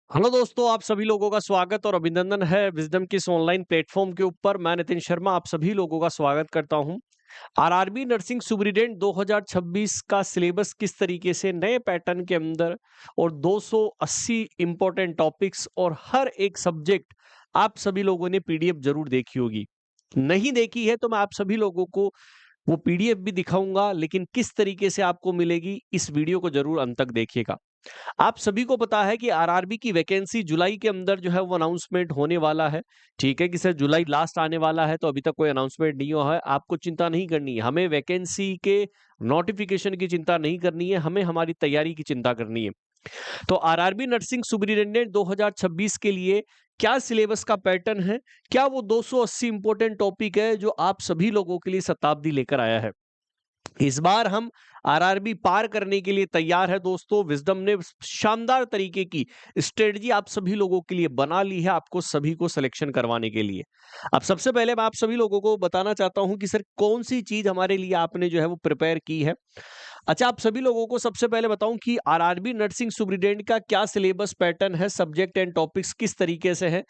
Hello दोस्तों, आप सभी लोगों का स्वागत और अभिनंदन है विजडम की इस ऑनलाइन प्लेटफॉर्म के ऊपर। मैं नितिन शर्मा आप सभी लोगों का स्वागत करता हूं। आरआरबी नर्सिंग सुपरिटेंडेंट 2026 का सिलेबस किस तरीके से नए पैटर्न के अंदर और 280 इंपॉर्टेंट टॉपिक्स और हर एक सब्जेक्ट आप सभी लोगों ने पीडीएफ जरूर देखी होगी। नहीं देखी है तो मैं आप सभी लोगों को वो पीडीएफ भी दिखाऊंगा, लेकिन किस तरीके से आपको मिलेगी इस वीडियो को जरूर अंत तक देखिएगा। आप सभी को पता है कि आरआरबी की वैकेंसी जुलाई के अंदर जो है वो अनाउंसमेंट होने वाला है। ठीक है कि सर जुलाई लास्ट आने वाला है, तो अभी तक कोई अनाउंसमेंट नहीं हुआ है। आपको चिंता नहीं करनी है, हमें वैकेंसी के नोटिफिकेशन की चिंता नहीं करनी है, हमें हमारी तैयारी की चिंता करनी है। तो आरआरबी नर्सिंग सुपरिटेंडेंट 2026 के लिए क्या सिलेबस का पैटर्न है, क्या वो 280 इंपोर्टेंट टॉपिक है जो आप सभी लोगों के लिए शताब्दी लेकर आया है। इस बार हम आरआरबी पार करने के लिए तैयार है दोस्तों। विजडम ने शानदार तरीके की स्ट्रेटजी आप सभी लोगों के लिए बना ली है, आपको सभी को सिलेक्शन करवाने के लिए। अब सबसे पहले मैं आप सभी लोगों को बताना चाहता हूं कि सर कौन सी चीज हमारे लिए आपने जो है वो प्रिपेयर की है। अच्छा, आप सभी लोगों को सबसे पहले बताऊं कि आरआरबी नर्सिंग सुपरिटेंडेंट का क्या सिलेबस पैटर्न है, सब्जेक्ट एंड टॉपिक्स किस तरीके से है।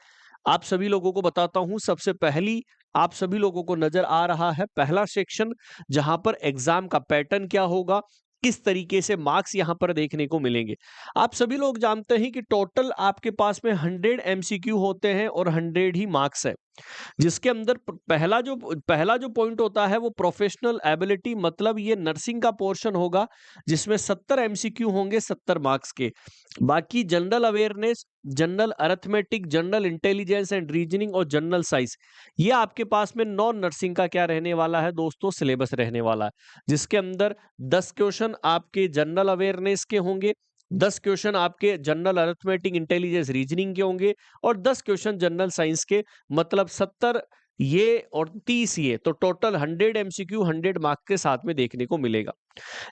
आप सभी लोगों को बताता हूं। सबसे पहली आप सभी लोगों को नजर आ रहा है पहला सेक्शन, जहां पर एग्जाम का पैटर्न क्या होगा, किस तरीके से मार्क्स यहां पर देखने को मिलेंगे। आप सभी लोग जानते हैं कि टोटल आपके पास में 100 एमसीक्यू होते हैं और 100 ही मार्क्स है, जिसके अंदर पहला जो पॉइंट होता है वो प्रोफेशनल एबिलिटी, मतलब ये नर्सिंग का पोर्शन होगा जिसमें 70 एमसीक्यू होंगे 70 मार्क्स के। बाकी general awareness, general arithmetic, general intelligence and reasoning और जनरल साइंस, ये आपके पास में नॉन नर्सिंग का क्या रहने वाला है दोस्तों, सिलेबस रहने वाला है, जिसके अंदर 10 क्वेश्चन आपके जनरल अवेयरनेस के होंगे, 10 क्वेश्चन आपके जनरल अरिथमेटिक इंटेलिजेंस रीजनिंग के होंगे और 10 क्वेश्चन जनरल साइंस के। मतलब 70 ये और 30 ये, तो टोटल 100 एमसीक्यू 100 मार्क्स के साथ में देखने को मिलेगा।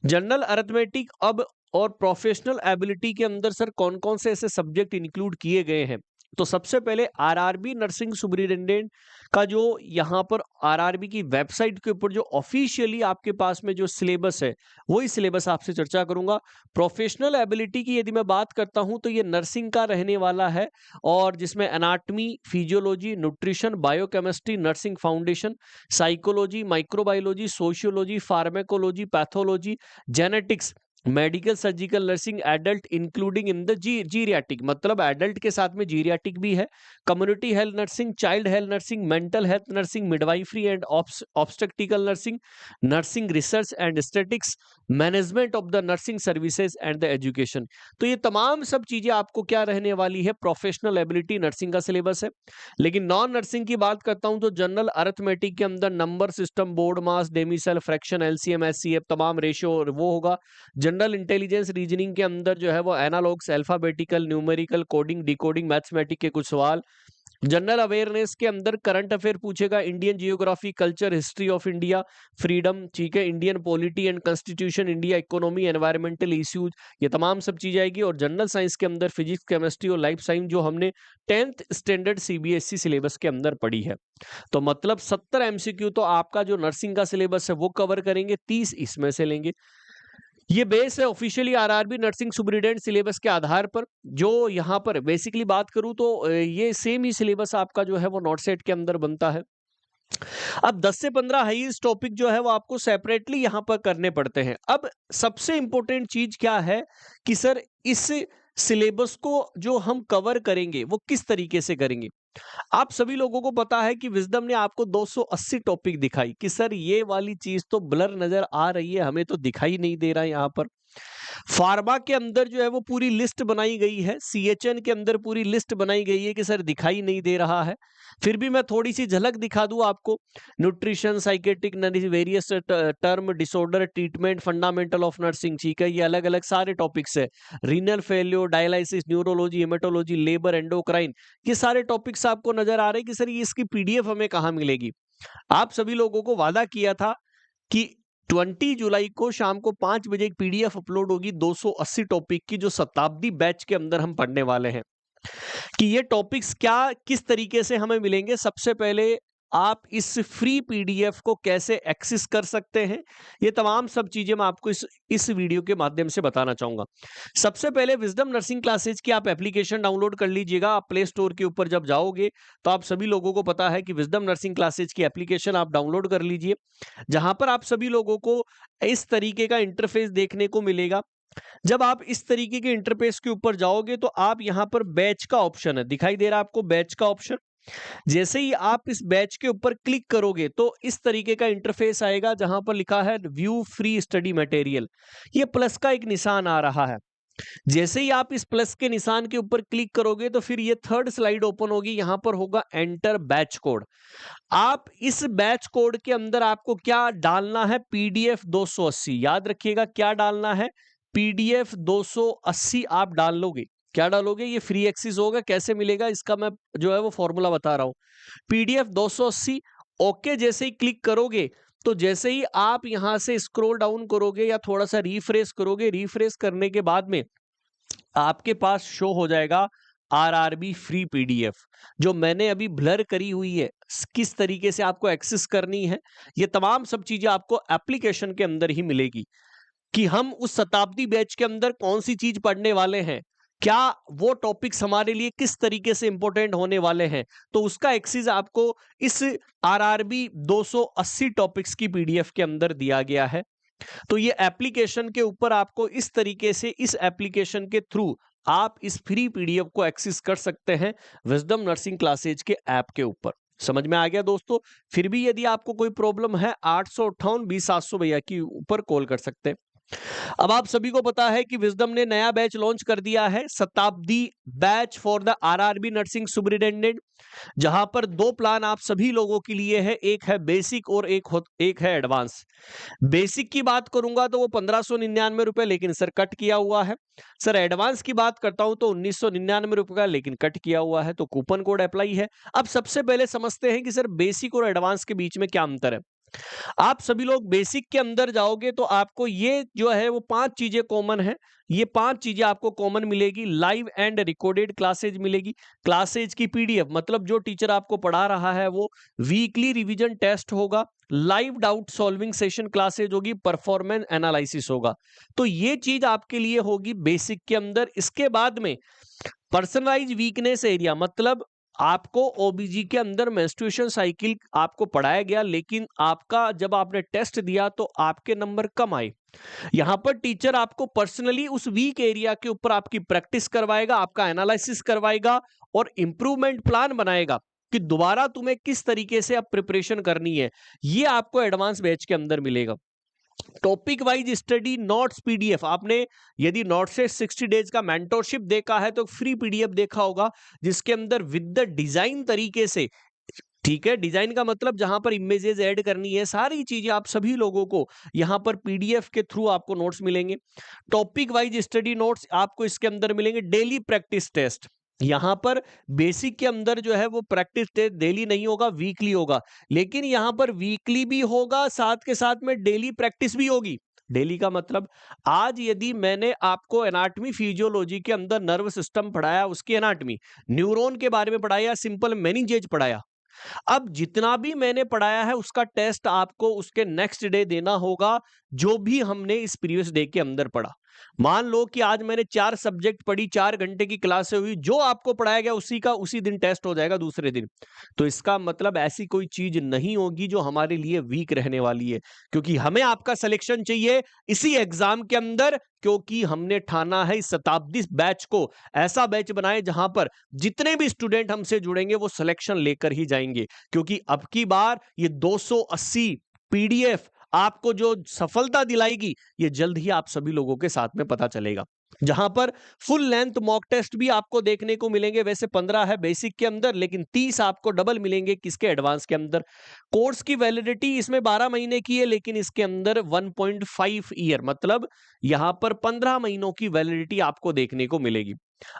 जनरल अरिथमेटिक अब और प्रोफेशनल एबिलिटी के अंदर सर कौन कौन से ऐसे सब्जेक्ट इंक्लूड किए गए हैं। तो सबसे पहले आरआरबी नर्सिंग सुपरिटेंडेंट का जो यहाँ पर आरआरबी की वेबसाइट के ऊपर जो ऑफिशियली आपके पास में जो सिलेबस है, वही सिलेबस आपसे चर्चा करूंगा। प्रोफेशनल एबिलिटी की यदि मैं बात करता हूं तो ये नर्सिंग का रहने वाला है, और जिसमें anatomy, physiology, nutrition, biochemistry, nursing foundation, psychology, microbiology, sociology, pharmacology, pathology, genetics, medical surgical nursing, adult including in the geriatric, मतलब एडल्ट के साथ में जीरियाटिक भी है, community health nursing, child health nursing, mental health nursing, midwifery and obstetrical nursing, nursing research and statics, management of the nursing services and the education. तो ये तमाम सब चीजें आपको क्या रहने वाली है, प्रोफेशनल एबिलिटी नर्सिंग का सिलेबस है। लेकिन नॉन नर्सिंग की बात करता हूं तो जनरल अरिथमेटिक के अंदर नंबर सिस्टम, बोर्ड मास, डेमिसल, फ्रैक्शन, एलसीएम, एचसीएफ, तमाम रेशियो वो होगा। जनरल इंटेलिजेंस रीजनिंग के अंदर जो है वो analogues, alphabetical, numerical, coding, decoding, mathematic के कुछ सवाल। जनरल अवेयरनेस के अंदर करंट अफेयर पूछेगा, Indian geography, culture, history of India, freedom, ठीक है, Indian polity and constitution, India economy, environmental issues, ये तमाम सब चीजें आएगी। और जनरल साइंस के अंदर फिजिक्स, केमिस्ट्री और लाइफ साइंस, जो हमने 10th स्टैंडर्ड सीबीएसई सिलेबस के अंदर पढ़ी है। तो मतलब 70 एमसीक्यू तो आपका जो नर्सिंग का सिलेबस है वो कवर करेंगे, 30 इसमें से लेंगे। ये बेस है officially RRB nursing superintendent syllabus के आधार पर। जो यहाँ पर बेसिकली बात करूं तो ये सेम ही सिलेबस आपका जो है वो नॉट सेट के अंदर बनता है। अब 10 से 15 हाईएस्ट टॉपिक जो है वो आपको सेपरेटली यहाँ पर करने पड़ते हैं। अब सबसे इंपॉर्टेंट चीज क्या है कि सर इस सिलेबस को जो हम कवर करेंगे वो किस तरीके से करेंगे। आप सभी लोगों को पता है कि विजडम ने आपको 280 टॉपिक दिखाई कि सर ये वाली चीज तो ब्लर नजर आ रही है, हमें तो दिखाई नहीं दे रहा है। यहाँ पर फार्मा के अंदर जो है वो पूरी लिस्ट बनाई गई है, सीएचएन के अंदर पूरी लिस्ट बनाई गई है कि सर दिखाई नहीं दे रहा है। फिर भी मैं थोड़ी सी झलक दिखा दूं आपको। Nutrition, psychiatric, various term disorder treatment, fundamental of nursing, ठीक है, ये अलग अलग सारे टॉपिक्स है। Renal failure, dialysis, neurology, haematology, labour, endocrine, ये सारे टॉपिक्स आपको नजर आ रहे हैं कि सर ये इसकी पीडीएफ हमें कहाँ मिलेगी। आप सभी लोगों को वादा किया था कि 20 जुलाई को शाम को 5 बजे एक पीडीएफ अपलोड होगी 280 टॉपिक की, जो शताब्दी बैच के अंदर हम पढ़ने वाले हैं। कि ये टॉपिक्स क्या किस तरीके से हमें मिलेंगे। सबसे पहले आप इस फ्री पीडीएफ को कैसे एक्सेस कर सकते हैं, ये तमाम सब चीजें मैं आपको इस वीडियो के माध्यम से बताना चाहूंगा। सबसे पहले विजडम नर्सिंग क्लासेज की आप एप्लीकेशन डाउनलोड कर लीजिएगा। आप प्ले स्टोर के ऊपर जब जाओगे तो आप सभी लोगों को पता है कि विजडम नर्सिंग क्लासेज की एप्लीकेशन आप डाउनलोड कर लीजिए, जहां पर आप सभी लोगों को इस तरीके का इंटरफेस देखने को मिलेगा। जब आप इस तरीके के इंटरफेस के ऊपर जाओगे तो आप यहां पर बैच का ऑप्शन है, दिखाई दे रहा है आपको बैच का ऑप्शन। जैसे ही आप इस बैच के ऊपर क्लिक करोगे तो इस तरीके का इंटरफेस आएगा, जहां पर लिखा है व्यू फ्री स्टडी मटेरियल। ये प्लस का एक निशान आ रहा है। जैसे ही आप इस प्लस के निशान के ऊपर क्लिक करोगे तो फिर ये थर्ड स्लाइड ओपन होगी, यहां पर होगा एंटर बैच कोड। आप इस बैच कोड के अंदर आपको क्या डालना है, पीडीएफ 280। याद रखिएगा क्या डालना है, पीडीएफ 280 आप डाल लोगे। क्या डालोगे, ये फ्री एक्सेस होगा। कैसे मिलेगा इसका मैं जो है वो फॉर्मूला बता रहा हूं। पीडीएफ 280 ओके जैसे ही क्लिक करोगे तो जैसे ही आप यहां से स्क्रॉल डाउन करोगे या थोड़ा सा रिफ्रेश करोगे, रिफ्रेश करने के बाद में आपके पास शो हो जाएगा आरआरबी फ्री पीडीएफ, जो मैंने अभी ब्लर करी हुई है। किस तरीके से आपको एक्सेस करनी है, ये तमाम सब चीजें आपको एप्लीकेशन के अंदर ही मिलेगी कि हम उस शताब्दी बैच के अंदर कौन सी चीज पढ़ने वाले हैं, क्या वो टॉपिक्स हमारे लिए किस तरीके से इंपॉर्टेंट होने वाले हैं। तो उसका एक्सेस आपको इस आरआरबी 280 टॉपिक्स की पीडीएफ के अंदर दिया गया है। तो ये एप्लीकेशन के ऊपर आपको इस तरीके से, इस एप्लीकेशन के थ्रू आप इस फ्री पीडीएफ को एक्सेस कर सकते हैं विजडम नर्सिंग क्लासेज के ऐप के ऊपर। समझ में आ गया दोस्तों। फिर भी यदि आपको कोई प्रॉब्लम है 858-20-700 भैया के ऊपर कॉल कर सकते हैं। अब आप सभी को पता है कि विजडम ने नया बैच लॉन्च कर दिया है, शताब्दी batch for the RRB nursing superintendent, जहां पर दो प्लान आप सभी लोगों के लिए है, एक है बेसिक और एक है एडवांस। बेसिक की बात करूंगा तो वो 1599 रुपए, लेकिन सर कट किया हुआ है। सर एडवांस की बात करता हूं तो 1999 रुपए का, लेकिन कट किया हुआ है, तो कूपन कोड अप्लाई है। अब सबसे पहले समझते हैं कि सर बेसिक और एडवांस के बीच में क्या अंतर है। आप सभी लोग बेसिक के अंदर जाओगे तो आपको ये जो है वो 5 चीजें कॉमन है। ये 5 चीजें आपको कॉमन मिलेगी। लाइव एंड रिकॉर्डेड क्लासेज मिलेगी, क्लासेज की पीडीएफ, मतलब जो टीचर आपको पढ़ा रहा है वो, वीकली रिवीजन टेस्ट होगा, live doubt solving session classes होगी, परफॉर्मेंस एनालिसिस होगा। तो ये चीज आपके लिए होगी बेसिक के अंदर। इसके बाद में पर्सनलाइज वीकनेस एरिया, मतलब आपको ओबीजी के अंदर मेंस्ट्रुएशन साइकिल आपको पढ़ाया गया, लेकिन आपका जब आपने टेस्ट दिया तो आपके नंबर कम आए। यहां पर टीचर आपको पर्सनली उस वीक एरिया के ऊपर आपकी प्रैक्टिस करवाएगा, आपका एनालिसिस करवाएगा और इंप्रूवमेंट प्लान बनाएगा कि दोबारा तुम्हें किस तरीके से अब प्रिपरेशन करनी है। ये आपको एडवांस बैच के अंदर मिलेगा। Topic wise study notes PDF, आपने यदि नोट से 60 डेज का मेंटोरशिप देखा है तो फ्री पीडीएफ देखा होगा, जिसके अंदर विद द डिजाइन तरीके से, ठीक है, डिजाइन का मतलब जहां पर इमेजेस ऐड करनी है, सारी चीजें आप सभी लोगों को यहां पर पीडीएफ के थ्रू आपको नोट्स मिलेंगे। टॉपिक वाइज स्टडी नोट्स आपको इसके अंदर मिलेंगे। डेली प्रैक्टिस टेस्ट, यहां पर बेसिक के अंदर जो है वो प्रैक्टिस टेस्ट डेली नहीं होगा, वीकली होगा, लेकिन यहां पर वीकली भी होगा, साथ के साथ में डेली प्रैक्टिस भी होगी। डेली का मतलब, आज यदि मैंने आपको एनाटॉमी फिजियोलॉजी के अंदर नर्व सिस्टम पढ़ाया, उसकी एनाटॉमी, न्यूरॉन के बारे में पढ़ाया, सिंपल मेनिंजेज पढ़ाया, अब जितना भी मैंने पढ़ाया है उसका टेस्ट आपको उसके नेक्स्ट डे देना होगा, जो भी हमने इस प्रीवियस डे के अंदर पढ़ा। मान लो कि आज मैंने 4 सब्जेक्ट पढ़ी, 4 घंटे की क्लासें हुई, जो आपको पढ़ाया गया उसी का उसी दिन टेस्ट हो जाएगा, दूसरे दिन। तो इसका मतलब ऐसी कोई चीज नहीं होगी जो हमारे लिए वीक रहने वाली है, क्योंकि हमें आपका सिलेक्शन चाहिए इसी एग्जाम के अंदर, क्योंकि हमने ठाना है इस शताब्दी बैच को ऐसा बैच बनाए जहां पर जितने भी स्टूडेंट हमसे जुड़ेंगे वो सिलेक्शन लेकर ही जाएंगे। क्योंकि अब की बार ये 280 पीडीएफ आपको जो सफलता दिलाएगी, ये जल्द ही आप सभी लोगों के साथ में पता चलेगा, जहां पर फुल लेंथ मॉक टेस्ट भी आपको देखने को मिलेंगे। वैसे 15 है बेसिक के अंदर, लेकिन 30 आपको डबल मिलेंगे किसके, एडवांस के अंदर। कोर्स की वैलिडिटी इसमें 12 महीने की है, लेकिन इसके अंदर 1.5 ईयर, मतलब यहां पर 15 महीनों की वैलिडिटी आपको देखने को मिलेगी।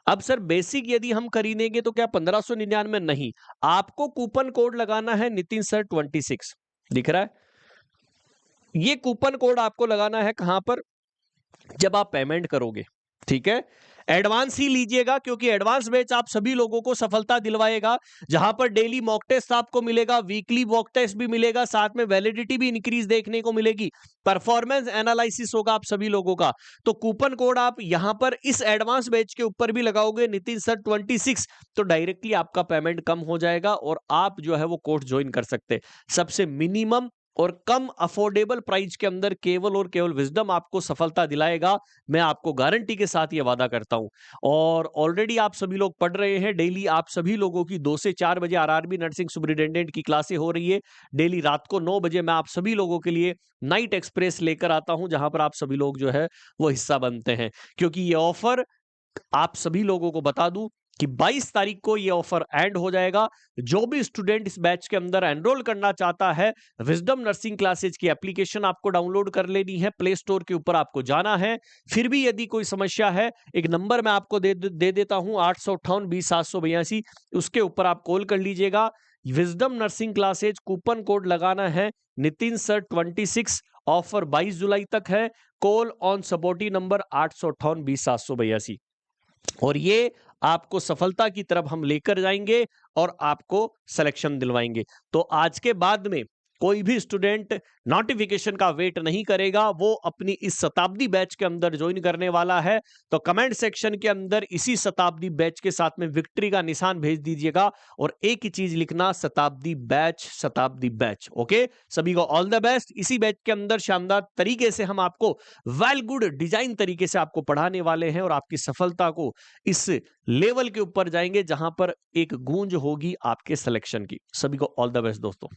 अब सर बेसिक यदि हम खरीदेंगे तो क्या 1599? नहीं, आपको कूपन कोड लगाना है नितिन सर 26, दिख रहा है। ये कूपन कोड आपको लगाना है कहां पर, जब आप पेमेंट करोगे, ठीक है। एडवांस ही लीजिएगा, क्योंकि एडवांस बैच आप सभी लोगों को सफलता दिलवाएगा, जहां पर डेली मॉक टेस्ट आपको मिलेगा, वीकली मॉक टेस्ट भी मिलेगा, साथ में वैलिडिटी भी इंक्रीज देखने को मिलेगी, परफॉर्मेंस एनालिसिस होगा आप सभी लोगों का। तो कूपन कोड आप यहां पर इस एडवांस बैच के ऊपर भी लगाओगे नितिन सर 26, तो डायरेक्टली आपका पेमेंट कम हो जाएगा और आप जो है वो कोर्स ज्वाइन कर सकते हैं। सबसे मिनिमम और कम अफोर्डेबल प्राइस के अंदर केवल और केवल विजडम आपको सफलता दिलाएगा, मैं आपको गारंटी के साथ ये वादा करता हूं। और ऑलरेडी आप सभी लोग पढ़ रहे हैं, डेली आप सभी लोगों की 2 से 4 बजे आरआरबी नर्सिंग सुपरिटेंडेंट की क्लासें हो रही है। डेली रात को 9 बजे मैं आप सभी लोगों के लिए नाइट एक्सप्रेस लेकर आता हूं, जहां पर आप सभी लोग जो है वो हिस्सा बनते हैं। क्योंकि ये ऑफर आप सभी लोगों को बता दूं कि 22 तारीख को यह ऑफर एंड हो जाएगा। जो भी स्टूडेंट इस बैच के अंदर एनरोल करना चाहता है, विजडम नर्सिंग क्लासेज की एप्लीकेशन आपको डाउनलोड कर लेनी है, प्ले स्टोर के ऊपर आपको जाना है। फिर भी यदि कोई समस्या है, एक नंबर मैं आपको दे देता हूं, 858-20-782, उसके ऊपर आप कॉल कर लीजिएगा। Wisdom nursing classes coupon code लगाना है नितिन सर 26, ऑफर 22 जुलाई तक है। कॉल ऑन सपोर्टी नंबर 858-20-782, और ये आपको सफलता की तरफ हम लेकर जाएंगे और आपको सिलेक्शन दिलवाएंगे। तो आज के बाद में कोई भी स्टूडेंट नोटिफिकेशन का वेट नहीं करेगा, वो अपनी इस शताब्दी बैच के अंदर ज्वाइन करने वाला है। तो कमेंट सेक्शन के अंदर इसी शताब्दी बैच के साथ में विक्ट्री का निशान भेज दीजिएगा और एक ही चीज लिखना, शताब्दी बैच, शताब्दी बैच। ओके, सभी को ऑल द बेस्ट। इसी बैच के अंदर शानदार तरीके से हम आपको वेल गुड डिजाइन तरीके से आपको पढ़ाने वाले हैं और आपकी सफलता को इस लेवल के ऊपर जाएंगे जहां पर एक गूंज होगी आपके सिलेक्शन की। सभी को ऑल द बेस्ट दोस्तों।